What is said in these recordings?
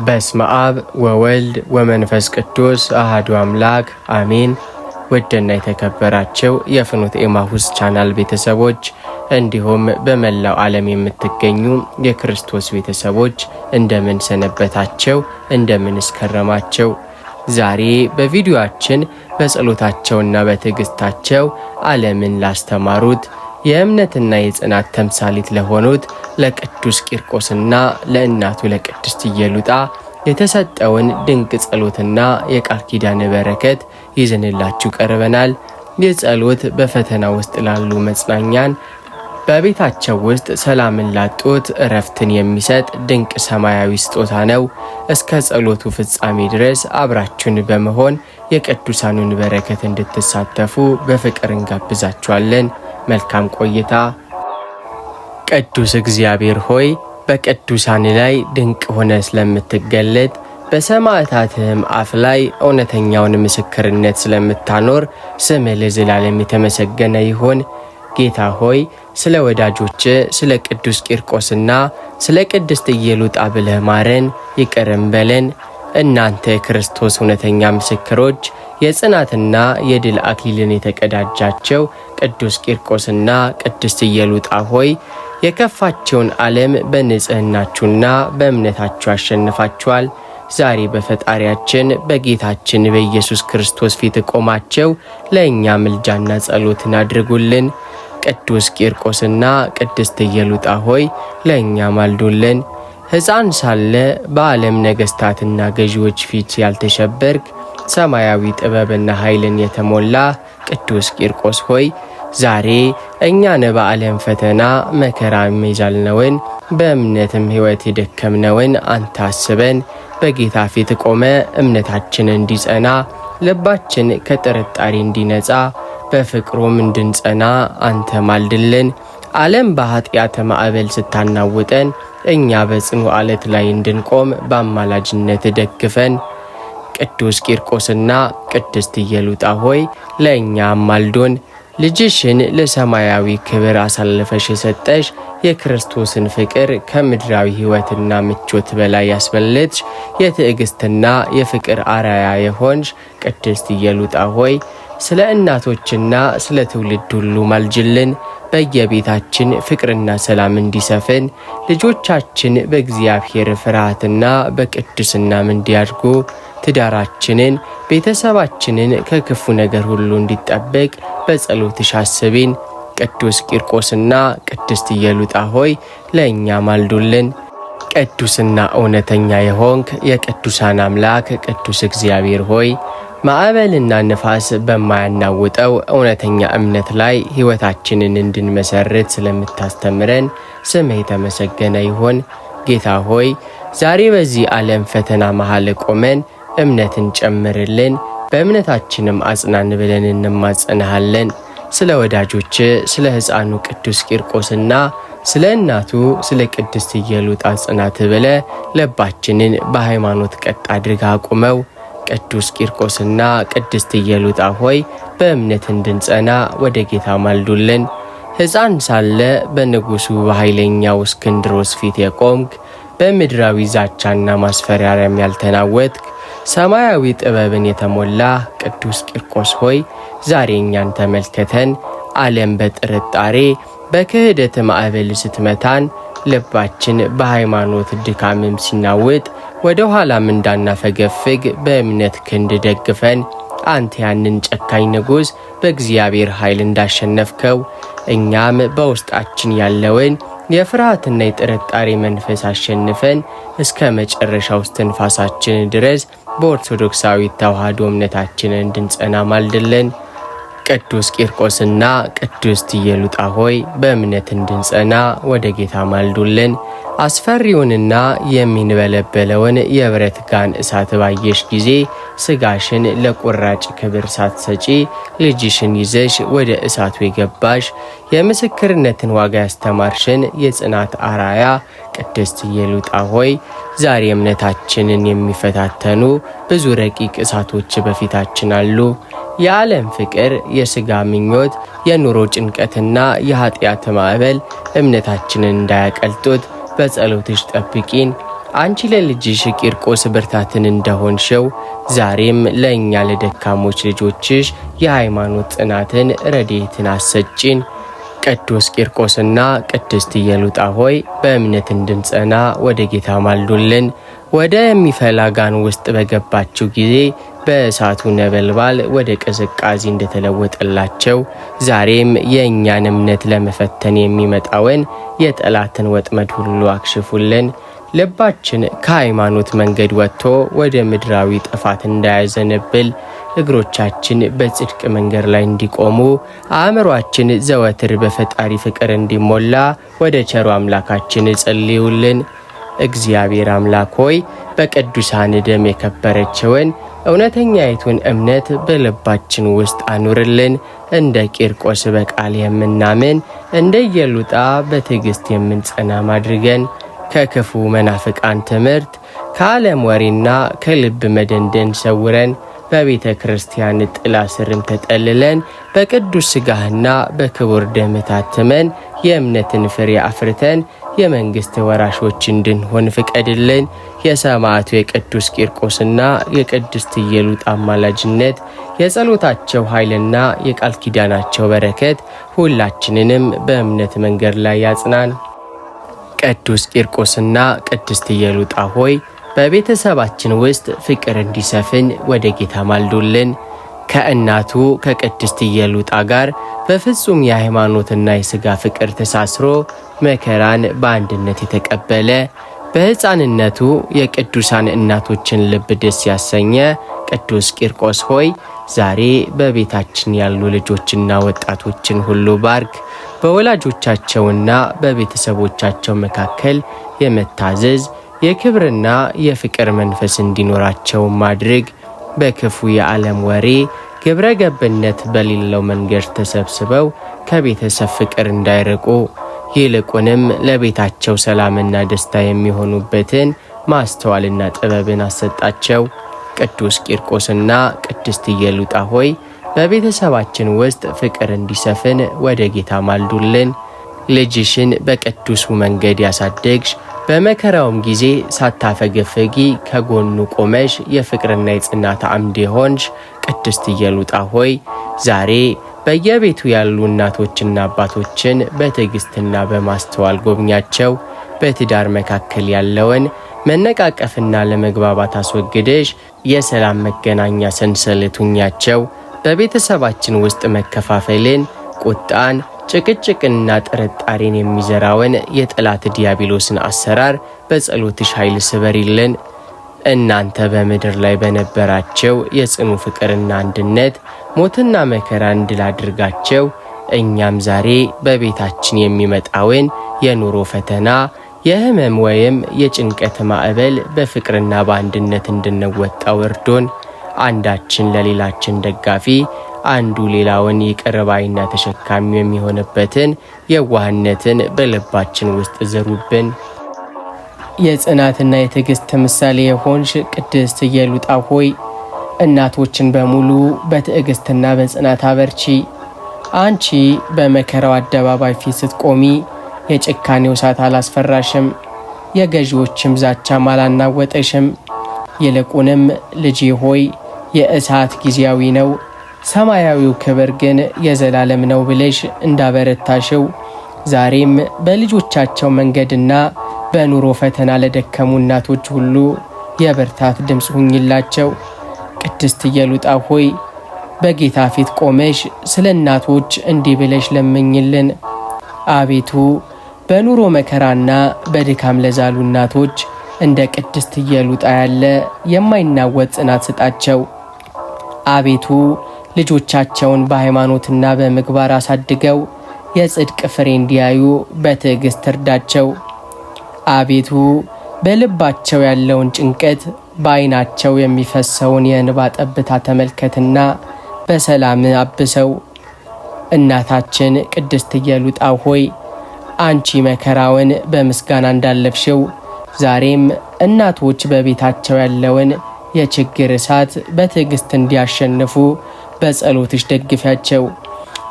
በስመ አብ ወወልድ ወመንፈስ ቅዱስ አሐዱ አምላክ አሜን። ውድና የተከበራችሁ የፍኖተ ኤማሁስ ቻናል ቤተሰቦች እንዲሁም በመላው ዓለም የምትገኙ የክርስቶስ ቤተሰቦች እንደምን ሰነበታችሁ? እንደምን እስከረማችሁ? ዛሬ በቪዲዮአችን በጸሎታቸውና በትዕግስታቸው ዓለምን ላስተማሩት የእምነትና የጽናት ተምሳሌት ለሆኑት ለቅዱስ ቂርቆስና ለእናቱ ለቅድስት ኢየሉጣ የተሰጠውን ድንቅ ጸሎትና የቃል ኪዳን በረከት ይዘንላችሁ ቀርበናል። ይህ ጸሎት በፈተና ውስጥ ላሉ መጽናኛን፣ በቤታቸው ውስጥ ሰላምን ላጡት እረፍትን የሚሰጥ ድንቅ ሰማያዊ ስጦታ ነው። እስከ ጸሎቱ ፍጻሜ ድረስ አብራችሁን በመሆን የቅዱሳኑን በረከት እንድትሳተፉ በፍቅር እንጋብዛችኋለን። መልካም ቆይታ። ቅዱስ እግዚአብሔር ሆይ በቅዱሳን ላይ ድንቅ ሆነ ስለምትገለጥ በሰማዕታትህም አፍ ላይ እውነተኛውን ምስክርነት ስለምታኖር ስምህ ለዘላለም የተመሰገነ ይሁን። ጌታ ሆይ ስለ ወዳጆች ስለ ቅዱስ ቂርቆስና ስለ ቅድስት ኢየሉጣ ብለህ ማረን፣ ይቅርም በለን። እናንተ ክርስቶስ እውነተኛ ምስክሮች የጽናትና የድል አክሊልን የተቀዳጃቸው ቅዱስ ቂርቆስና ቅድስት ኢየሉጣ ሆይ የከፋቸውን ዓለም በንጽህናችሁና በእምነታችሁ አሸንፋችኋል። ዛሬ በፈጣሪያችን በጌታችን በኢየሱስ ክርስቶስ ፊት ቆማቸው ለእኛ ምልጃና ጸሎትን አድርጉልን። ቅዱስ ቂርቆስና ቅድስት ኢየሉጣ ሆይ ለእኛ ማልዱልን። ሕፃን ሳለ በዓለም ነገሥታትና ገዢዎች ፊት ያልተሸበርክ ሰማያዊ ጥበብና ኃይልን የተሞላ ቅዱስ ቂርቆስ ሆይ ዛሬ እኛን በዓለም ፈተና መከራ የሚዛልነውን በእምነትም ሕይወት የደከምነውን አንተ አስበን። በጌታ ፊት ቆመ እምነታችን እንዲጸና ልባችን ከጥርጣሬ እንዲነጻ በፍቅሩም እንድንጸና አንተ ማልድልን። ዓለም በኃጢአት ማዕበል ስታናውጠን እኛ በጽኑ ዓለት ላይ እንድንቆም በአማላጅነት ደግፈን። ቅዱስ ቂርቆስና ቅድስት ኢየሉጣ ሆይ ለእኛ አማልዶን። ልጅሽን ለሰማያዊ ክብር አሳልፈሽ የሰጠሽ የክርስቶስን ፍቅር ከምድራዊ ሕይወትና ምቾት በላይ ያስበለጥሽ የትዕግስትና የፍቅር አራያ የሆንሽ ቅድስት ኢየሉጣ ሆይ ስለ እናቶችና ስለ ትውልድ ሁሉ ማልጅልን። በየቤታችን ፍቅርና ሰላም እንዲሰፍን ልጆቻችን በእግዚአብሔር ፍርሃትና በቅድስናም እንዲያድጉ ትዳራችንን ቤተሰባችንን ከክፉ ነገር ሁሉ እንዲጠበቅ በጸሎትሽ አስቢን። ቅዱስ ቂርቆስና ቅድስት ኢየሉጣ ሆይ ለእኛ ማልዱልን። ቅዱስና እውነተኛ የሆንክ የቅዱሳን አምላክ ቅዱስ እግዚአብሔር ሆይ ማዕበልና ንፋስ በማያናውጠው እውነተኛ እምነት ላይ ሕይወታችንን እንድንመሰርት ስለምታስተምረን ስምህ የተመሰገነ ይሁን። ጌታ ሆይ ዛሬ በዚህ ዓለም ፈተና መሃል ቆመን እምነትን ጨምርልን፣ በእምነታችንም አጽናን ብለን እንማጸንሃለን። ስለ ወዳጆች ስለ ሕፃኑ ቅዱስ ቂርቆስና ስለ እናቱ ስለ ቅድስት ኢየሉጣ ጽናት ብለ ልባችንን በሃይማኖት ቀጥ አድርጋ አቁመው። ቅዱስ ቂርቆስና ቅድስት ኢየሉጣ ሆይ በእምነት እንድንጸና ወደ ጌታ ማልዱልን። ሕፃን ሳለ በንጉሡ በኃይለኛው እስክንድሮስ ፊት የቆምክ በምድራዊ ዛቻና ማስፈራሪያም ያልተናወጥክ ሰማያዊ ጥበብን የተሞላ ቅዱስ ቂርቆስ ሆይ ዛሬ እኛን ተመልከተን። ዓለም በጥርጣሬ በክህደት ማዕበል ስትመታን ልባችን በሃይማኖት ድካምም ሲናወጥ ወደ ኋላም እንዳናፈገፍግ በእምነት ክንድ ደግፈን። አንተ ያንን ጨካኝ ንጉሥ በእግዚአብሔር ኃይል እንዳሸነፍከው እኛም በውስጣችን ያለውን የፍርሃትና የጥርጣሬ መንፈስ አሸንፈን እስከ መጨረሻው እስትንፋሳችን ድረስ በኦርቶዶክሳዊ ተዋሕዶ እምነታችንን እንድንጸና ማልድልን። ቅዱስ ቂርቆስና ቅድስት ኢየሉጣ ሆይ በእምነት እንድንጸና ወደ ጌታ ማልዱልን። አስፈሪውንና የሚንበለበለውን የብረት ጋን እሳት ባየሽ ጊዜ ስጋሽን ለቁራጭ ክብር ሳትሰጪ ልጅሽን ይዘሽ ወደ እሳቱ የገባሽ የምስክርነትን ዋጋ ያስተማርሽን የጽናት አራያ ቅድስት ኢየሉጣ ሆይ ዛሬ እምነታችንን የሚፈታተኑ ብዙ ረቂቅ እሳቶች በፊታችን አሉ። የዓለም ፍቅር፣ የሥጋ ምኞት፣ የኑሮ ጭንቀትና የኃጢአት ማዕበል እምነታችንን እንዳያቀልጡት በጸሎትሽ ጠብቂን። አንቺ ለልጅሽ ቂርቆስ ብርታትን እንደሆንሽው ዛሬም ለእኛ ለደካሞች ልጆችሽ የሃይማኖት ጽናትን ረድኤትን አሰጪን። ቅዱስ ቂርቆስና ቅድስት ኢየሉጣ ሆይ በእምነት እንድንጸና ወደ ጌታ ማልዱልን። ወደ የሚፈላ ጋን ውስጥ በገባችሁ ጊዜ በእሳቱ ነበልባል ወደ ቅዝቃዜ እንደተለወጠላቸው ዛሬም የእኛን እምነት ለመፈተን የሚመጣውን የጠላትን ወጥመድ ሁሉ አክሽፉልን። ልባችን ከሃይማኖት መንገድ ወጥቶ ወደ ምድራዊ ጥፋት እንዳያዘነብል፣ እግሮቻችን በጽድቅ መንገድ ላይ እንዲቆሙ፣ አእምሯችን ዘወትር በፈጣሪ ፍቅር እንዲሞላ ወደ ቸሩ አምላካችን ጸልዩልን። እግዚአብሔር አምላክ ሆይ በቅዱሳን ደም የከበረችውን እውነተኛይቱን እምነት በልባችን ውስጥ አኑርልን። እንደ ቂርቆስ በቃል የምናምን እንደ ኢየሉጣ በትዕግስት የምንጸና አድርገን። ከክፉ መናፍቃን ትምህርት ከዓለም ወሬና ከልብ መደንደን ሰውረን። በቤተ ክርስቲያን ጥላ ስርም ተጠልለን በቅዱስ ሥጋህና በክቡር ደምህ ታትመን የእምነትን ፍሬ አፍርተን የመንግሥት ወራሾች እንድንሆን ፍቀድልን። የሰማዕቱ የቅዱስ ቂርቆስና የቅድስት ኢየሉጣ አማላጅነት፣ የጸሎታቸው ኃይልና የቃል ኪዳናቸው በረከት ሁላችንንም በእምነት መንገድ ላይ ያጽናን። ቅዱስ ቂርቆስና ቅድስት ኢየሉጣ ሆይ በቤተሰባችን ውስጥ ፍቅር እንዲሰፍን ወደ ጌታ ማልዱልን። ከእናቱ ከቅድስት ኢየሉጣ ጋር በፍጹም የሃይማኖትና የሥጋ ፍቅር ተሳስሮ መከራን በአንድነት የተቀበለ በሕፃንነቱ የቅዱሳን እናቶችን ልብ ደስ ያሰኘ ቅዱስ ቂርቆስ ሆይ ዛሬ በቤታችን ያሉ ልጆችና ወጣቶችን ሁሉ ባርክ። በወላጆቻቸውና በቤተሰቦቻቸው መካከል የመታዘዝ የክብርና የፍቅር መንፈስ እንዲኖራቸው ማድረግ። በክፉ የዓለም ወሬ ግብረ ገብነት በሌለው መንገድ ተሰብስበው ከቤተሰብ ፍቅር እንዳይርቁ፣ ይልቁንም ለቤታቸው ሰላምና ደስታ የሚሆኑበትን ማስተዋልና ጥበብን አሰጣቸው። ቅዱስ ቂርቆስና ቅድስት ኢየሉጣ ሆይ በቤተሰባችን ውስጥ ፍቅር እንዲሰፍን ወደ ጌታ ማልዱልን። ልጅሽን በቅዱሱ መንገድ ያሳደግሽ በመከራውም ጊዜ ሳታፈገፈጊ ከጎኑ ቆመሽ የፍቅርና የጽናት አምድ የሆንሽ ቅድስት ኢየሉጣ ሆይ ዛሬ በየቤቱ ያሉ እናቶችና አባቶችን በትዕግስትና በማስተዋል ጎብኛቸው። በትዳር መካከል ያለውን መነቃቀፍና ለመግባባት አስወግደሽ የሰላም መገናኛ ሰንሰለቱኛቸው። በቤተሰባችን ውስጥ መከፋፈልን፣ ቁጣን፣ ጭቅጭቅና ጥርጣሬን የሚዘራውን የጠላት ዲያብሎስን አሰራር በጸሎትሽ ኃይል ስበሪልን። እናንተ በምድር ላይ በነበራቸው የጽኑ ፍቅርና አንድነት ሞትና መከራን ድል አድርጋቸው እኛም ዛሬ በቤታችን የሚመጣውን የኑሮ ፈተና፣ የህመም ወይም የጭንቀት ማዕበል በፍቅርና በአንድነት እንድንወጣው እርዶን። አንዳችን ለሌላችን ደጋፊ፣ አንዱ ሌላውን ይቅር ባይና ተሸካሚ የሚሆንበትን የዋህነትን በልባችን ውስጥ ዘሩብን። የጽናትና የትዕግስት ምሳሌ የሆንሽ ቅድስት ኢየሉጣ ሆይ እናቶችን በሙሉ በትዕግስትና በጽናት አበርቺ። አንቺ በመከራው አደባባይ ፊት ስትቆሚ የጭካኔው እሳት አላስፈራሽም፣ የገዢዎችም ዛቻም አላናወጠሽም። ይልቁንም ልጄ ሆይ የእሳት ጊዜያዊ ነው፣ ሰማያዊው ክብር ግን የዘላለም ነው ብለሽ እንዳበረታሽው ዛሬም በልጆቻቸው መንገድና በኑሮ ፈተና ለደከሙ እናቶች ሁሉ የብርታት ድምፅ ሁኝላቸው። ቅድስት ኢየሉጣ ሆይ በጌታ ፊት ቆመሽ ስለ እናቶች እንዲህ ብለሽ ለምኝልን። አቤቱ በኑሮ መከራና በድካም ለዛሉ እናቶች እንደ ቅድስት ኢየሉጣ ያለ የማይናወጥ ጽናት ስጣቸው። አቤቱ ልጆቻቸውን በሃይማኖትና በምግባር አሳድገው የጽድቅ ፍሬ እንዲያዩ በትዕግስት እርዳቸው። አቤቱ በልባቸው ያለውን ጭንቀት፣ በዓይናቸው የሚፈሰውን የእንባ ጠብታ ተመልከትና በሰላም አብሰው። እናታችን ቅድስት ኢየሉጣ ሆይ አንቺ መከራውን በምስጋና እንዳለፍሽው ዛሬም እናቶች በቤታቸው ያለውን የችግር እሳት በትዕግስት እንዲያሸንፉ በጸሎትሽ ደግፊያቸው።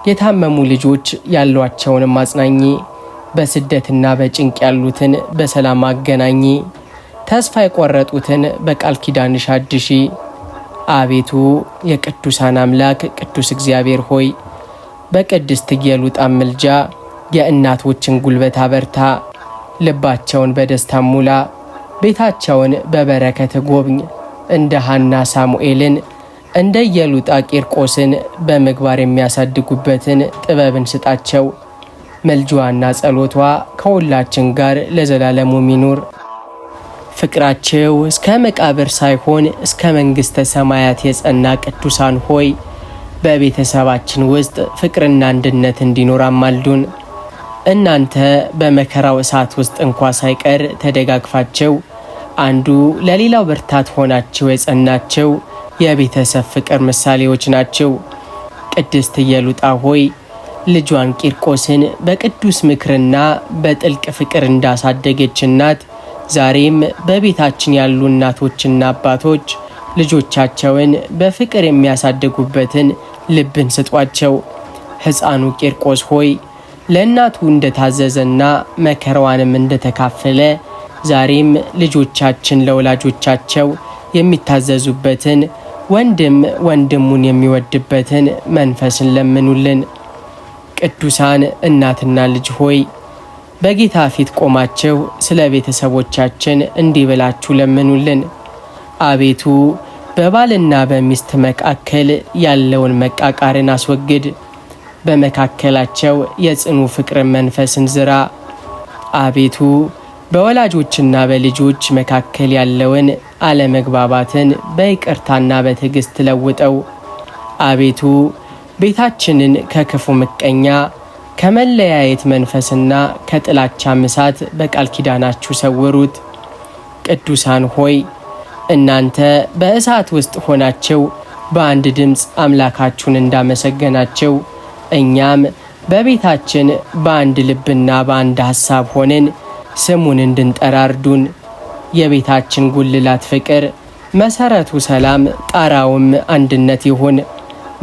የታመሙ ልጆች ያሏቸውንም አጽናኚ፣ በስደትና በጭንቅ ያሉትን በሰላም አገናኚ። ተስፋ የቆረጡትን በቃል ኪዳንሽ አድሺ። አቤቱ የቅዱሳን አምላክ ቅዱስ እግዚአብሔር ሆይ በቅድስት ኢየሉጣ ምልጃ የእናቶችን ጉልበት አበርታ፣ ልባቸውን በደስታ ሙላ፣ ቤታቸውን በበረከት ጎብኝ። እንደ ሐና ሳሙኤልን እንደ ኢየሉጣ ቂርቆስን በምግባር የሚያሳድጉበትን ጥበብን ስጣቸው። መልጇና ጸሎቷ ከሁላችን ጋር ለዘላለሙ ይኑር። ፍቅራቸው እስከ መቃብር ሳይሆን እስከ መንግሥተ ሰማያት የጸና ቅዱሳን ሆይ በቤተሰባችን ውስጥ ፍቅርና አንድነት እንዲኖር አማልዱን። እናንተ በመከራው እሳት ውስጥ እንኳ ሳይቀር ተደጋግፋቸው አንዱ ለሌላው ብርታት ሆናቸው የጸናቸው የቤተሰብ ፍቅር ምሳሌዎች ናቸው። ቅድስት ኢየሉጣ ሆይ ልጇን ቂርቆስን በቅዱስ ምክርና በጥልቅ ፍቅር እንዳሳደገች እናት ዛሬም በቤታችን ያሉ እናቶችና አባቶች ልጆቻቸውን በፍቅር የሚያሳድጉበትን ልብን ስጧቸው። ሕፃኑ ቂርቆስ ሆይ ለእናቱ እንደታዘዘና መከራዋንም እንደተካፈለ ዛሬም ልጆቻችን ለወላጆቻቸው የሚታዘዙበትን ወንድም ወንድሙን የሚወድበትን መንፈስን ለምኑልን። ቅዱሳን እናትና ልጅ ሆይ በጌታ ፊት ቆማቸው ስለ ቤተሰቦቻችን እንዲህ ብላችሁ ለምኑልን። አቤቱ በባልና በሚስት መካከል ያለውን መቃቃርን አስወግድ፣ በመካከላቸው የጽኑ ፍቅርን መንፈስን ዝራ። አቤቱ በወላጆችና በልጆች መካከል ያለውን አለመግባባትን በይቅርታና በትዕግስት ለውጠው። አቤቱ ቤታችንን ከክፉ ምቀኛ ከመለያየት መንፈስና ከጥላቻ እሳት በቃል ኪዳናችሁ ሰውሩት። ቅዱሳን ሆይ እናንተ በእሳት ውስጥ ሆናቸው በአንድ ድምፅ አምላካችሁን እንዳመሰገናቸው እኛም በቤታችን በአንድ ልብና በአንድ ሐሳብ ሆነን ስሙን እንድንጠራ እርዱን። የቤታችን ጉልላት ፍቅር፣ መሰረቱ ሰላም፣ ጣራውም አንድነት ይሁን።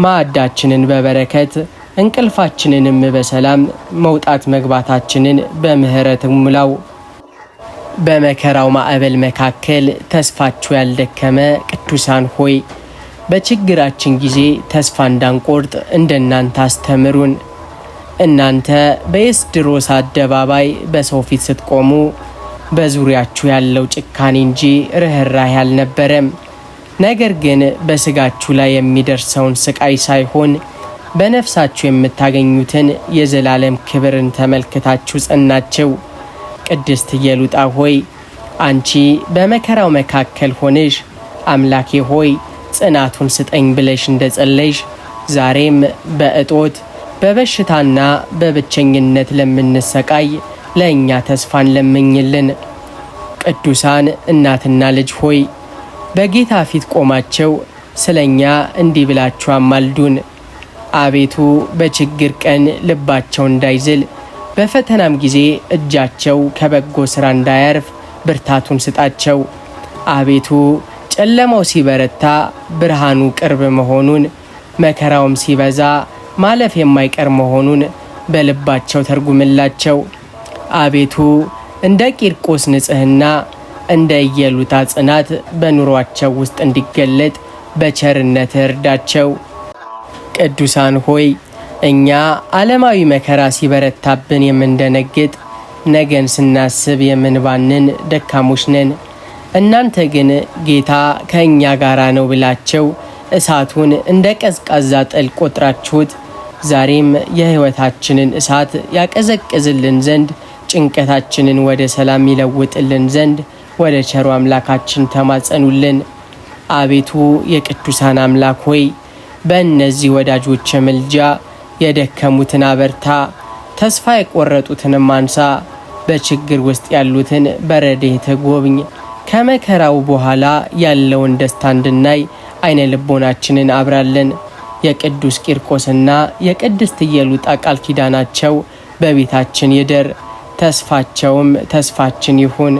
ማዕዳችንን በበረከት እንቅልፋችንንም በሰላም መውጣት መግባታችንን በምህረት ሙላው። በመከራው ማዕበል መካከል ተስፋችሁ ያልደከመ ቅዱሳን ሆይ በችግራችን ጊዜ ተስፋ እንዳንቆርጥ እንደናንተ አስተምሩን። እናንተ በኤስድሮስ አደባባይ በሰው ፊት ስትቆሙ በዙሪያችሁ ያለው ጭካኔ እንጂ ርኅራኄ አልነበረም። ነገር ግን በስጋችሁ ላይ የሚደርሰውን ስቃይ ሳይሆን በነፍሳችሁ የምታገኙትን የዘላለም ክብርን ተመልክታችሁ ጸናችሁ። ቅድስት ኢየሉጣ ሆይ አንቺ በመከራው መካከል ሆነሽ አምላኬ ሆይ ጽናቱን ስጠኝ ብለሽ እንደጸለይሽ ዛሬም በእጦት በበሽታና በብቸኝነት ለምንሰቃይ ለእኛ ተስፋን ለምኝልን። ቅዱሳን እናትና ልጅ ሆይ በጌታ ፊት ቆማቸው ስለኛ እንዲህ ብላችሁ አማልዱን። አቤቱ በችግር ቀን ልባቸው እንዳይዝል በፈተናም ጊዜ እጃቸው ከበጎ ሥራ እንዳያርፍ ብርታቱን ስጣቸው። አቤቱ ጨለማው ሲበረታ ብርሃኑ ቅርብ መሆኑን፣ መከራውም ሲበዛ ማለፍ የማይቀር መሆኑን በልባቸው ተርጉምላቸው። አቤቱ እንደ ቂርቆስ ንጽሕና እንደ ኢየሉጣ ጽናት በኑሯቸው ውስጥ እንዲገለጥ በቸርነት እርዳቸው። ቅዱሳን ሆይ እኛ ዓለማዊ መከራ ሲበረታብን የምንደነግጥ ነገን ስናስብ የምንባንን ደካሞች ነን። እናንተ ግን ጌታ ከእኛ ጋር ነው ብላቸው እሳቱን እንደ ቀዝቃዛ ጠል ቆጥራችሁት ዛሬም የሕይወታችንን እሳት ያቀዘቅዝልን ዘንድ ጭንቀታችንን ወደ ሰላም ይለውጥልን ዘንድ ወደ ቸሩ አምላካችን ተማጸኑልን። አቤቱ የቅዱሳን አምላክ ሆይ በእነዚህ ወዳጆች ምልጃ የደከሙትን አበርታ፣ ተስፋ የቆረጡትንም አንሳ፣ በችግር ውስጥ ያሉትን በረድኤት ጎብኝ። ከመከራው በኋላ ያለውን ደስታ እንድናይ አይነ ልቦናችንን አብራለን። የቅዱስ ቂርቆስና የቅድስት ኢየሉጣ ቃል ኪዳናቸው በቤታችን ይደር፣ ተስፋቸውም ተስፋችን ይሁን።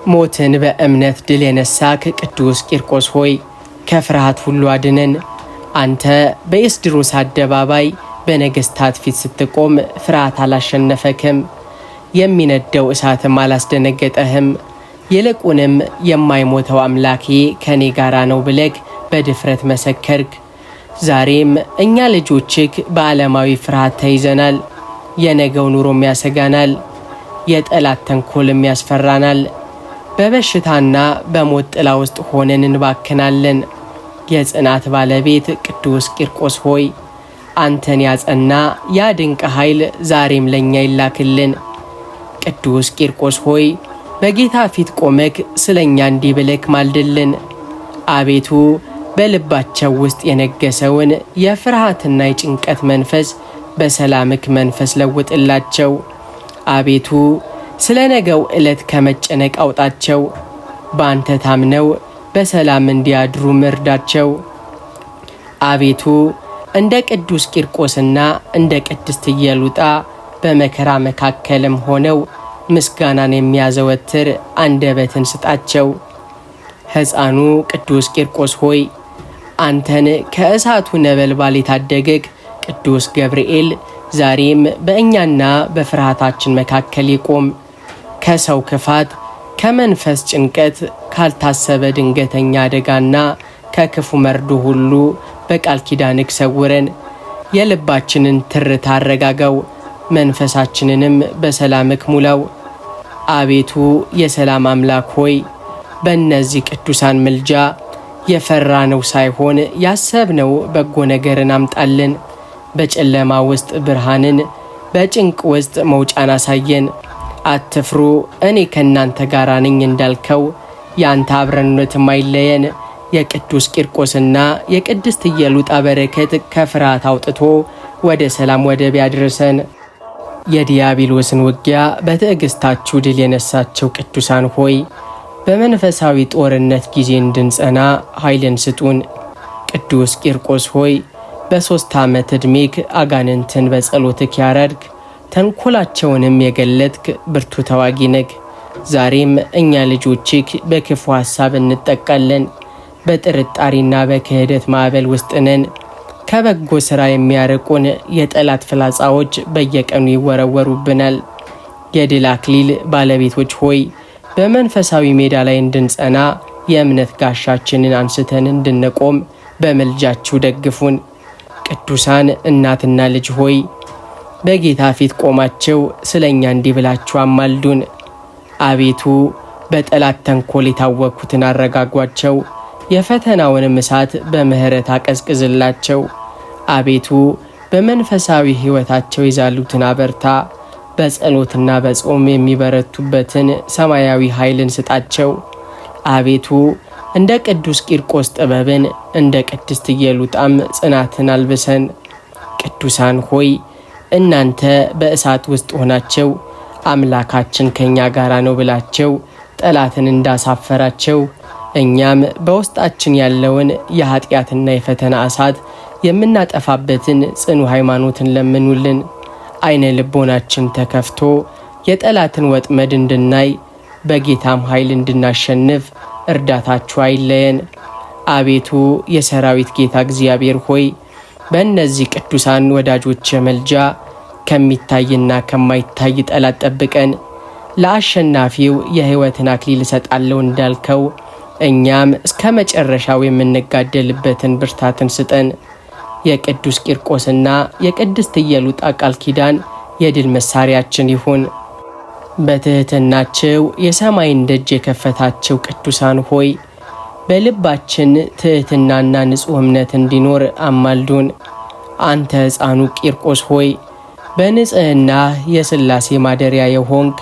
ሞትን በእምነት ድል የነሳክ ቅዱስ ቂርቆስ ሆይ ከፍርሃት ሁሉ አድነን። አንተ በኤስድሮስ አደባባይ በነገሥታት ፊት ስትቆም ፍርሃት አላሸነፈክም፣ የሚነደው እሳትም አላስደነገጠህም። ይልቁንም የማይሞተው አምላኬ ከኔ ጋራ ነው ብለህ በድፍረት መሰከርክ። ዛሬም እኛ ልጆችህ በዓለማዊ ፍርሃት ተይዘናል። የነገው ኑሮም ያሰጋናል። የጠላት ተንኮልም ያስፈራናል። በበሽታና በሞት ጥላ ውስጥ ሆነን እንባክናለን። የጽናት ባለቤት ቅዱስ ቂርቆስ ሆይ አንተን ያጸና ያ ድንቅ ኃይል ዛሬም ለኛ ይላክልን። ቅዱስ ቂርቆስ ሆይ በጌታ ፊት ቆመክ ስለኛ እንዲህ ብለክ ማልድልን። አቤቱ በልባቸው ውስጥ የነገሰውን የፍርሃትና የጭንቀት መንፈስ በሰላምክ መንፈስ ለውጥላቸው። አቤቱ ስለ ነገው ዕለት ከመጨነቅ አውጣቸው። በአንተ ታምነው በሰላም እንዲያድሩ እርዳቸው። አቤቱ እንደ ቅዱስ ቂርቆስና እንደ ቅድስት ኢየሉጣ በመከራ መካከልም ሆነው ምስጋናን የሚያዘወትር አንደበትን ስጣቸው። ሕፃኑ ቅዱስ ቂርቆስ ሆይ አንተን ከእሳቱ ነበልባል የታደገክ ቅዱስ ገብርኤል ዛሬም በእኛና በፍርሃታችን መካከል ይቆም። ከሰው ክፋት፣ ከመንፈስ ጭንቀት፣ ካልታሰበ ድንገተኛ አደጋና ከክፉ መርዶ ሁሉ በቃል ኪዳንክ ሰውረን። የልባችንን ትርታ አረጋጋው፣ መንፈሳችንንም በሰላምክ ሙላው። አቤቱ የሰላም አምላክ ሆይ በእነዚህ ቅዱሳን ምልጃ የፈራነው ሳይሆን ያሰብነው በጎ ነገርን አምጣልን። በጨለማ ውስጥ ብርሃንን፣ በጭንቅ ውስጥ መውጫን አሳየን። አትፍሩ እኔ ከእናንተ ጋር ነኝ እንዳልከው ያንተ አብረንነትም አይለየን። የቅዱስ ቂርቆስና የቅድስት ኢየሉጣ በረከት ከፍርሃት አውጥቶ ወደ ሰላም ወደብ ያድርሰን። የዲያብሎስን ውጊያ በትዕግስታችሁ ድል የነሳቸው ቅዱሳን ሆይ በመንፈሳዊ ጦርነት ጊዜ እንድንጸና ኃይልን ስጡን። ቅዱስ ቂርቆስ ሆይ በ3 ዓመት ዕድሜክ አጋንንትን በጸሎትክ ያረድክ ተንኮላቸውንም የገለጥክ ብርቱ ተዋጊ ነክ። ዛሬም እኛ ልጆችክ በክፉ ሐሳብ እንጠቃለን። በጥርጣሬና በክህደት ማዕበል ውስጥ ነን። ከበጎ ሥራ የሚያርቁን የጠላት ፍላጻዎች በየቀኑ ይወረወሩብናል። የድል አክሊል ባለቤቶች ሆይ በመንፈሳዊ ሜዳ ላይ እንድንጸና የእምነት ጋሻችንን አንስተን እንድንቆም በመልጃችሁ ደግፉን። ቅዱሳን እናትና ልጅ ሆይ በጌታ ፊት ቆማቸው ስለኛ እንዲህ ብላችሁ አማልዱን። አቤቱ በጠላት ተንኮል የታወኩትን አረጋጓቸው፣ የፈተናውንም እሳት በምህረት አቀዝቅዝላቸው። አቤቱ በመንፈሳዊ ሕይወታቸው የዛሉትን አበርታ፣ በጸሎትና በጾም የሚበረቱበትን ሰማያዊ ኃይልን ስጣቸው። አቤቱ እንደ ቅዱስ ቂርቆስ ጥበብን፣ እንደ ቅድስት ኢየሉጣም ጽናትን አልብሰን። ቅዱሳን ሆይ እናንተ በእሳት ውስጥ ሆናቸው አምላካችን ከኛ ጋር ነው ብላቸው ጠላትን እንዳሳፈራቸው እኛም በውስጣችን ያለውን የኃጢአትና የፈተና እሳት የምናጠፋበትን ጽኑ ሃይማኖትን ለምኑልን። አይነ ልቦናችን ተከፍቶ የጠላትን ወጥመድ እንድናይ በጌታም ኃይል እንድናሸንፍ እርዳታችሁ አይለየን። አቤቱ የሰራዊት ጌታ እግዚአብሔር ሆይ በእነዚህ ቅዱሳን ወዳጆች መልጃ ከሚታይና ከማይታይ ጠላት ጠብቀን። ለአሸናፊው የሕይወትን አክሊል እሰጣለሁ እንዳልከው እኛም እስከ መጨረሻው የምንጋደልበትን ብርታትን ስጠን። የቅዱስ ቂርቆስና የቅድስት ኢየሉጣ ቃል ኪዳን የድል መሳሪያችን ይሁን። በትህትናቸው የሰማይን ደጅ የከፈታቸው ቅዱሳን ሆይ በልባችን ትህትናና ንጹሕ እምነት እንዲኖር አማልዱን። አንተ ሕፃኑ ቂርቆስ ሆይ በንጽሕና የሥላሴ ማደሪያ የሆንክ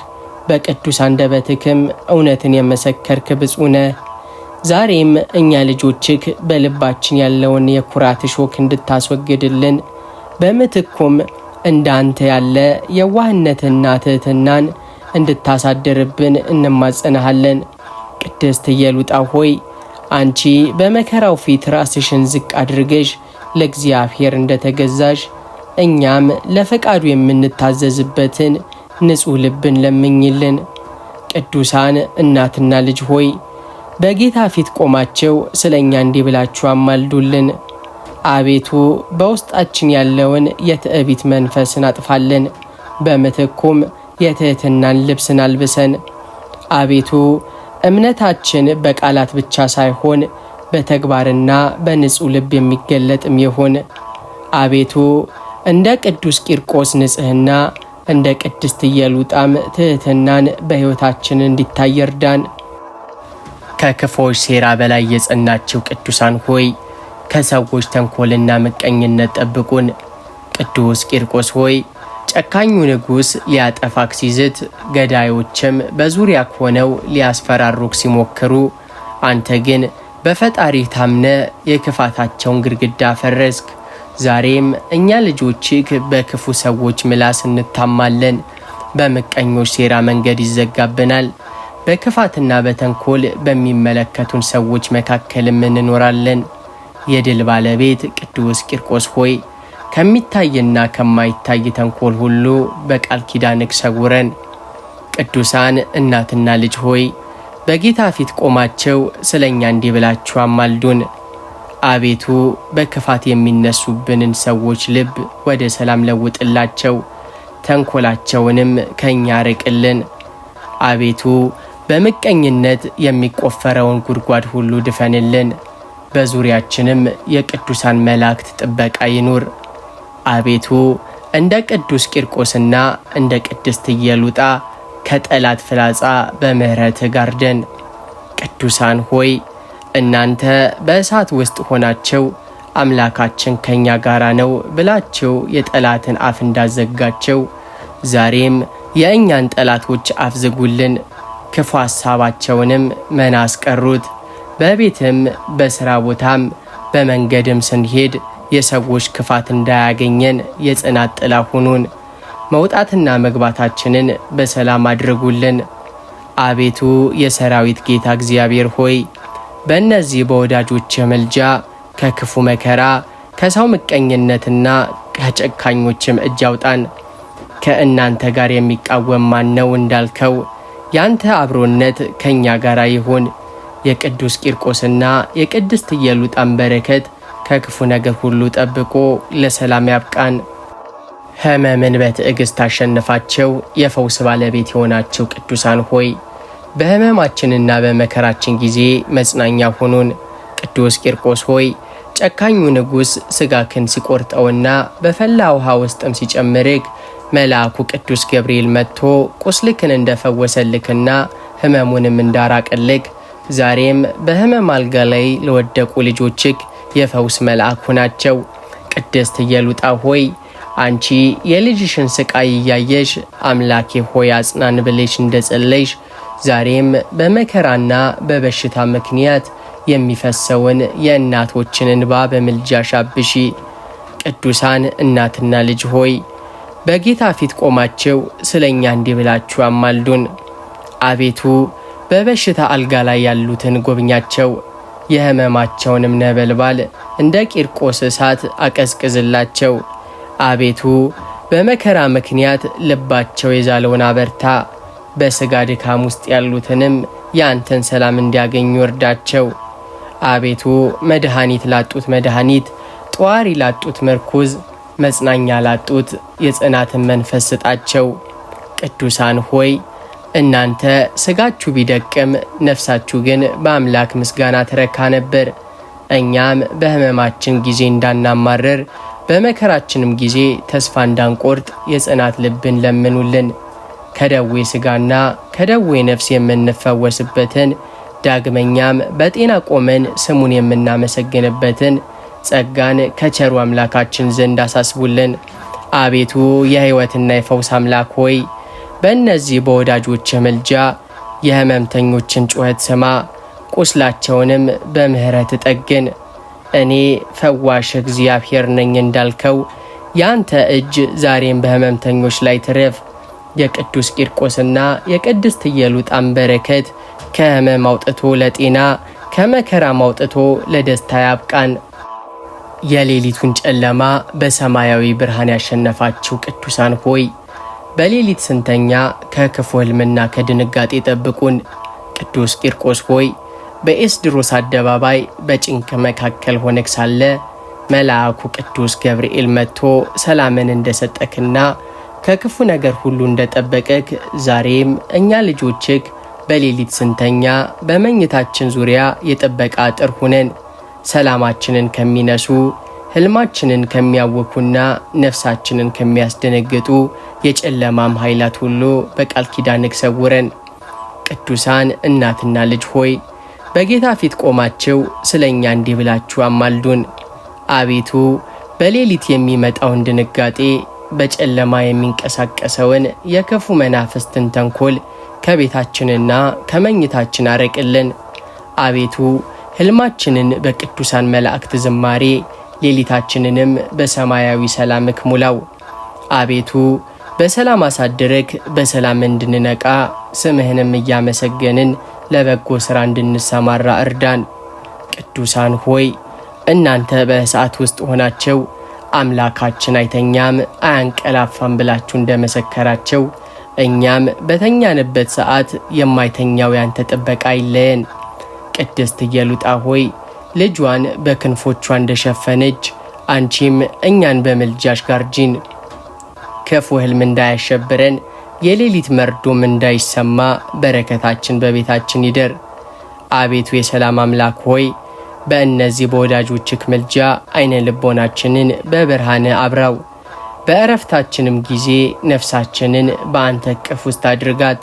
በቅዱስ አንደበትክም እውነትን የመሰከርክ ብፁዕ ነህ። ዛሬም እኛ ልጆችክ በልባችን ያለውን የኩራት እሾክ እንድታስወግድልን በምትኩም እንዳንተ ያለ የዋህነትና ትህትናን እንድታሳድርብን እንማጸናሃለን። ቅድስት ኢየሉጣ ሆይ አንቺ በመከራው ፊት ራስሽን ዝቅ አድርገሽ ለእግዚአብሔር እንደተገዛሽ እኛም ለፈቃዱ የምንታዘዝበትን ንጹሕ ልብን ለምኝልን። ቅዱሳን እናትና ልጅ ሆይ በጌታ ፊት ቆማቸው ስለኛ እንዲህ ብላችሁ አማልዱልን። አቤቱ በውስጣችን ያለውን የትዕቢት መንፈስን አጥፋልን፣ በምትኩም የትህትናን ልብስን አልብሰን። አቤቱ እምነታችን በቃላት ብቻ ሳይሆን በተግባርና በንጹህ ልብ የሚገለጥም ይሁን። አቤቱ እንደ ቅዱስ ቂርቆስ ንጽሕና እንደ ቅድስት ኢየሉጣም ትሕትናን በሕይወታችን እንዲታይ እርዳን። ከክፉዎች ሴራ በላይ የጸናችው ቅዱሳን ሆይ ከሰዎች ተንኮልና ምቀኝነት ጠብቁን። ቅዱስ ቂርቆስ ሆይ ጨካኙ ንጉሥ ሊያጠፋክ ሲዝት፣ ገዳዮችም በዙሪያክ ሆነው ሊያስፈራሩክ ሲሞክሩ፣ አንተ ግን በፈጣሪህ ታምነ የክፋታቸውን ግድግዳ ፈረስክ። ዛሬም እኛ ልጆችህ በክፉ ሰዎች ምላስ እንታማለን። በምቀኞች ሴራ መንገድ ይዘጋብናል። በክፋትና በተንኮል በሚመለከቱን ሰዎች መካከልም እንኖራለን። የድል ባለቤት ቅዱስ ቂርቆስ ሆይ ከሚታይና ከማይታይ ተንኮል ሁሉ በቃል ኪዳንክ ሰውረን። ቅዱሳን እናትና ልጅ ሆይ በጌታ ፊት ቆማቸው ስለኛ እንዲህ ብላችሁ አማልዱን። አቤቱ በክፋት የሚነሱብንን ሰዎች ልብ ወደ ሰላም ለውጥላቸው፣ ተንኮላቸውንም ከኛ ርቅልን። አቤቱ በምቀኝነት የሚቆፈረውን ጉድጓድ ሁሉ ድፈንልን፣ በዙሪያችንም የቅዱሳን መላእክት ጥበቃ ይኑር። አቤቱ እንደ ቅዱስ ቂርቆስና እንደ ቅድስት ኢየሉጣ ከጠላት ፍላጻ በምሕረትህ ጋርደን። ቅዱሳን ሆይ እናንተ በእሳት ውስጥ ሆናቸው አምላካችን ከኛ ጋራ ነው ብላቸው የጠላትን አፍ እንዳዘጋቸው ዛሬም የእኛን ጠላቶች አፍ ዝጉልን፣ ክፉ ሐሳባቸውንም መና አስቀሩት። በቤትም በሥራ ቦታም በመንገድም ስንሄድ የሰዎች ክፋት እንዳያገኘን የጽናት ጥላ ሁኑን። መውጣትና መግባታችንን በሰላም አድርጉልን። አቤቱ የሰራዊት ጌታ እግዚአብሔር ሆይ በእነዚህ በወዳጆች መልጃ ከክፉ መከራ ከሰው ምቀኝነትና ከጨካኞችም እጅ አውጣን። ከእናንተ ጋር የሚቃወም ማን ነው እንዳልከው ያንተ አብሮነት ከኛ ጋር ይሁን። የቅዱስ ቂርቆስና የቅድስት ኢየሉጣን በረከት ከክፉ ነገር ሁሉ ጠብቆ ለሰላም ያብቃን። ሕመምን በትዕግሥት አሸንፋቸው የፈውስ ባለቤት የሆናቸው ቅዱሳን ሆይ በሕመማችንና በመከራችን ጊዜ መጽናኛ ሁኑን። ቅዱስ ቂርቆስ ሆይ ጨካኙ ንጉሥ ሥጋክን ሲቆርጠውና በፈላ ውሃ ውስጥም ሲጨምርክ መልአኩ ቅዱስ ገብርኤል መጥቶ ቁስልክን እንደፈወሰልክና ሕመሙንም እንዳራቀልክ ዛሬም በሕመም አልጋ ላይ ለወደቁ ልጆችክ የፈውስ መልአክ ሁናቸው። ቅድስት ኢየሉጣ ሆይ አንቺ የልጅሽን ስቃይ እያየሽ አምላኬ ሆይ አጽናን ብለሽ እንደጸለይሽ ዛሬም በመከራና በበሽታ ምክንያት የሚፈሰውን የእናቶችን እንባ በምልጃሽ አብሺ። ቅዱሳን እናትና ልጅ ሆይ በጌታ ፊት ቆማቸው ስለኛ እንዲህ ብላችሁ አማልዱን። አቤቱ በበሽታ አልጋ ላይ ያሉትን ጎብኛቸው፣ የሕመማቸውንም ነበልባል እንደ ቂርቆስ እሳት አቀዝቅዝላቸው። አቤቱ በመከራ ምክንያት ልባቸው የዛለውን አበርታ፣ በሥጋ ድካም ውስጥ ያሉትንም የአንተን ሰላም እንዲያገኙ እርዳቸው። አቤቱ መድኃኒት ላጡት መድኃኒት፣ ጧሪ ላጡት ምርኩዝ፣ መጽናኛ ላጡት የጽናትን መንፈስ ስጣቸው። ቅዱሳን ሆይ እናንተ ሥጋችሁ ቢደቅም ነፍሳችሁ ግን በአምላክ ምስጋና ትረካ ነበር። እኛም በሕመማችን ጊዜ እንዳናማረር በመከራችንም ጊዜ ተስፋ እንዳንቆርጥ የጽናት ልብን ለምኑልን። ከደዌ ሥጋና ከደዌ ነፍስ የምንፈወስበትን ዳግመኛም በጤና ቆመን ስሙን የምናመሰግንበትን ጸጋን ከቸሩ አምላካችን ዘንድ አሳስቡልን። አቤቱ የሕይወትና የፈውስ አምላክ ሆይ በእነዚህ በወዳጆች መልጃ የሕመምተኞችን ጩኸት ስማ፣ ቁስላቸውንም በምሕረት ጠግን። እኔ ፈዋሽ እግዚአብሔር ነኝ እንዳልከው ያንተ እጅ ዛሬም በሕመምተኞች ላይ ትረፍ። የቅዱስ ቂርቆስና የቅድስት ኢየሉጣን በረከት ከሕመም አውጥቶ ለጤና ከመከራም አውጥቶ ለደስታ ያብቃን። የሌሊቱን ጨለማ በሰማያዊ ብርሃን ያሸነፋችሁ ቅዱሳን ሆይ በሌሊት ስንተኛ ከክፉ ሕልምና ከድንጋጤ ጠብቁን። ቅዱስ ቂርቆስ ሆይ በኤስድሮስ አደባባይ በጭንቅ መካከል ሆነክ ሳለ መልአኩ ቅዱስ ገብርኤል መጥቶ ሰላምን እንደሰጠክና ከክፉ ነገር ሁሉ እንደጠበቀክ ዛሬም እኛ ልጆችክ በሌሊት ስንተኛ በመኝታችን ዙሪያ የጥበቃ አጥር ሁነን ሰላማችንን ከሚነሱ ህልማችንን ከሚያወኩና ነፍሳችንን ከሚያስደነግጡ የጨለማም ኃይላት ሁሉ በቃል ኪዳንህ ሰውረን። ቅዱሳን እናትና ልጅ ሆይ በጌታ ፊት ቆማችሁ ስለኛ እንዲህ ብላችሁ አማልዱን። አቤቱ በሌሊት የሚመጣውን ድንጋጤ፣ በጨለማ የሚንቀሳቀሰውን የክፉ መናፍስትን ተንኮል ከቤታችንና ከመኝታችን አረቅልን። አቤቱ ህልማችንን በቅዱሳን መላእክት ዝማሬ፣ ሌሊታችንንም በሰማያዊ ሰላምክ ሙላው። አቤቱ በሰላም አሳድረክ በሰላም እንድንነቃ ስምህንም እያመሰገንን ለበጎ ሥራ እንድንሰማራ እርዳን። ቅዱሳን ሆይ እናንተ በእሳት ውስጥ ሆናችሁ አምላካችን አይተኛም አያንቀላፋም ብላችሁ እንደመሰከራችሁ እኛም በተኛንበት ሰዓት የማይተኛው ያንተ ጥበቃ አይለየን። ቅድስት ኢየሉጣ ሆይ ልጇን በክንፎቿ እንደሸፈነች አንቺም እኛን በምልጃሽ ጋርጂን። ክፉ ህልም እንዳያሸብረን የሌሊት መርዶም እንዳይሰማ በረከታችን በቤታችን ይደር። አቤቱ የሰላም አምላክ ሆይ በእነዚህ በወዳጆችክ ምልጃ አይነ ልቦናችንን በብርሃን አብራው። በእረፍታችንም ጊዜ ነፍሳችንን በአንተ እቅፍ ውስጥ አድርጋት።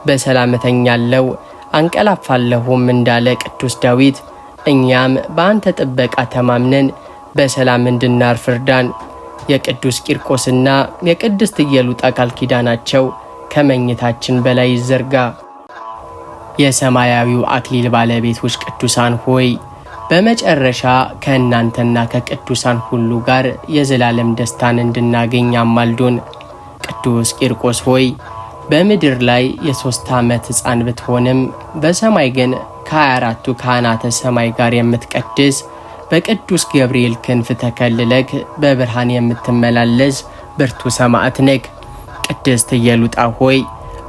በሰላም እተኛለሁ አንቀላፋለሁም እንዳለ ቅዱስ ዳዊት እኛም በአንተ ጥበቃ ተማምነን በሰላም እንድናርፍ እርዳን። የቅዱስ ቂርቆስና የቅድስት ኢየሉጣ ቃል ኪዳናቸው ከመኝታችን በላይ ይዘርጋ። የሰማያዊው አክሊል ባለቤቶች ቅዱሳን ሆይ በመጨረሻ ከእናንተና ከቅዱሳን ሁሉ ጋር የዘላለም ደስታን እንድናገኝ አማልዶን። ቅዱስ ቂርቆስ ሆይ በምድር ላይ የ3 ዓመት ሕፃን ብትሆንም በሰማይ ግን ከ24ቱ ካህናተ ሰማይ ጋር የምትቀድስ በቅዱስ ገብርኤል ክንፍ ተከልለክ በብርሃን የምትመላለስ ብርቱ ሰማዕት ነክ። ቅድስት ኢየሉጣ ሆይ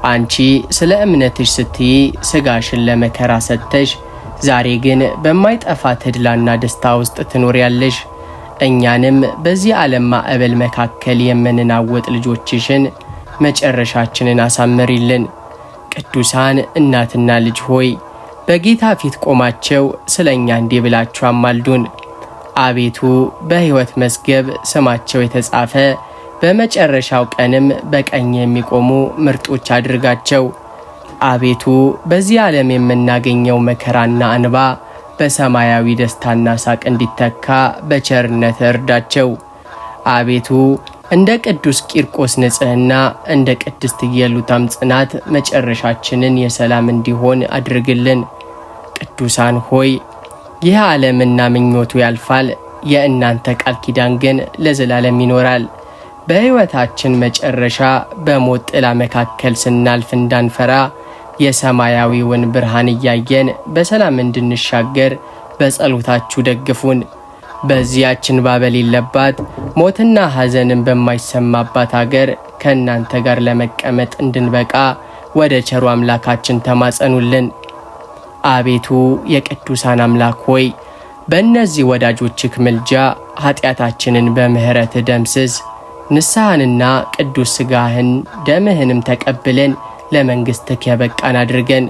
አንቺ ስለ እምነትሽ ስትይ ሥጋሽን ለመከራ ሰጥተሽ ዛሬ ግን በማይጠፋ ተድላና ደስታ ውስጥ ትኖሪያለሽ። እኛንም በዚህ ዓለም ማዕበል መካከል የምንናወጥ ልጆችሽን መጨረሻችንን አሳምሪልን። ቅዱሳን እናትና ልጅ ሆይ በጌታ ፊት ቆማቸው ስለኛ እንዲህ ብላችሁ አማልዱን። አቤቱ በሕይወት መዝገብ ስማቸው የተጻፈ በመጨረሻው ቀንም በቀኝ የሚቆሙ ምርጦች አድርጋቸው። አቤቱ በዚህ ዓለም የምናገኘው መከራና እንባ በሰማያዊ ደስታና ሳቅ እንዲተካ በቸርነት እርዳቸው። አቤቱ እንደ ቅዱስ ቂርቆስ ንጽሕና እንደ ቅድስት ኢየሉጣም ጽናት መጨረሻችንን የሰላም እንዲሆን አድርግልን። ቅዱሳን ሆይ ይህ ዓለምና ምኞቱ ያልፋል፣ የእናንተ ቃል ኪዳን ግን ለዘላለም ይኖራል። በሕይወታችን መጨረሻ በሞት ጥላ መካከል ስናልፍ እንዳንፈራ የሰማያዊውን ብርሃን እያየን በሰላም እንድንሻገር በጸሎታችሁ ደግፉን። በዚያችን ባበል የሌለባት ሞትና ሐዘንን በማይሰማባት አገር ከእናንተ ጋር ለመቀመጥ እንድንበቃ ወደ ቸሩ አምላካችን ተማጸኑልን። አቤቱ የቅዱሳን አምላክ ሆይ በእነዚህ ወዳጆችክ ምልጃ ኃጢአታችንን በምህረት ደምስስ። ንስሐንና ቅዱስ ሥጋህን ደምህንም ተቀብለን ለመንግሥትክ ያበቃን አድርገን።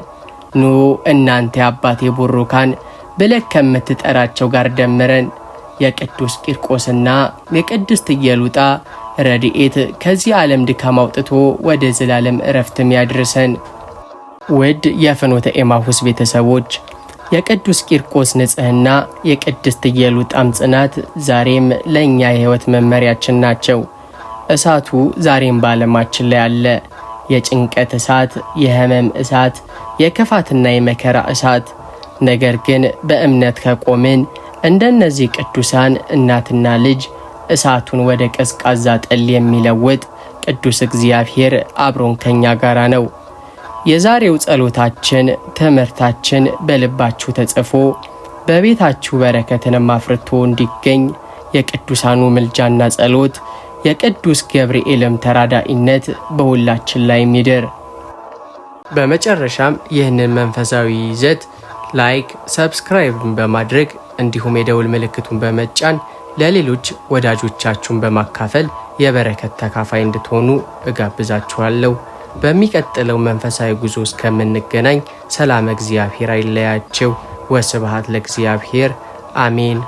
ኑ እናንተ አባቴ ቡሩካን ብለህ ከምትጠራቸው ጋር ደምረን። የቅዱስ ቂርቆስና የቅድስት ኢየሉጣ ረድኤት ከዚህ ዓለም ድካም አውጥቶ ወደ ዘላለም ዕረፍትም ያድርሰን። ውድ የፍኖተ ኤማሁስ ቤተሰቦች የቅዱስ ቂርቆስ ንጽሕና የቅድስት ኢየሉጣም ጽናት ዛሬም ለእኛ የሕይወት መመሪያችን ናቸው። እሳቱ ዛሬም በዓለማችን ላይ አለ። የጭንቀት እሳት፣ የህመም እሳት፣ የክፋትና የመከራ እሳት። ነገር ግን በእምነት ከቆምን እንደነዚህ ቅዱሳን እናትና ልጅ እሳቱን ወደ ቀዝቃዛ ጠል የሚለውጥ ቅዱስ እግዚአብሔር አብሮን ከኛ ጋራ ነው። የዛሬው ጸሎታችን ትምህርታችን በልባችሁ ተጽፎ በቤታችሁ በረከትንም አፍርቶ እንዲገኝ የቅዱሳኑ ምልጃና ጸሎት የቅዱስ ገብርኤልም ተራዳኢነት በሁላችን ላይ ይደር። በመጨረሻም ይህንን መንፈሳዊ ይዘት ላይክ፣ ሰብስክራይብ በማድረግ እንዲሁም የደውል ምልክቱን በመጫን ለሌሎች ወዳጆቻችሁን በማካፈል የበረከት ተካፋይ እንድትሆኑ እጋብዛችኋለሁ። በሚቀጥለው መንፈሳዊ ጉዞ እስከምንገናኝ ሰላም እግዚአብሔር አይለያችሁ። ወስብሐት ለእግዚአብሔር አሜን።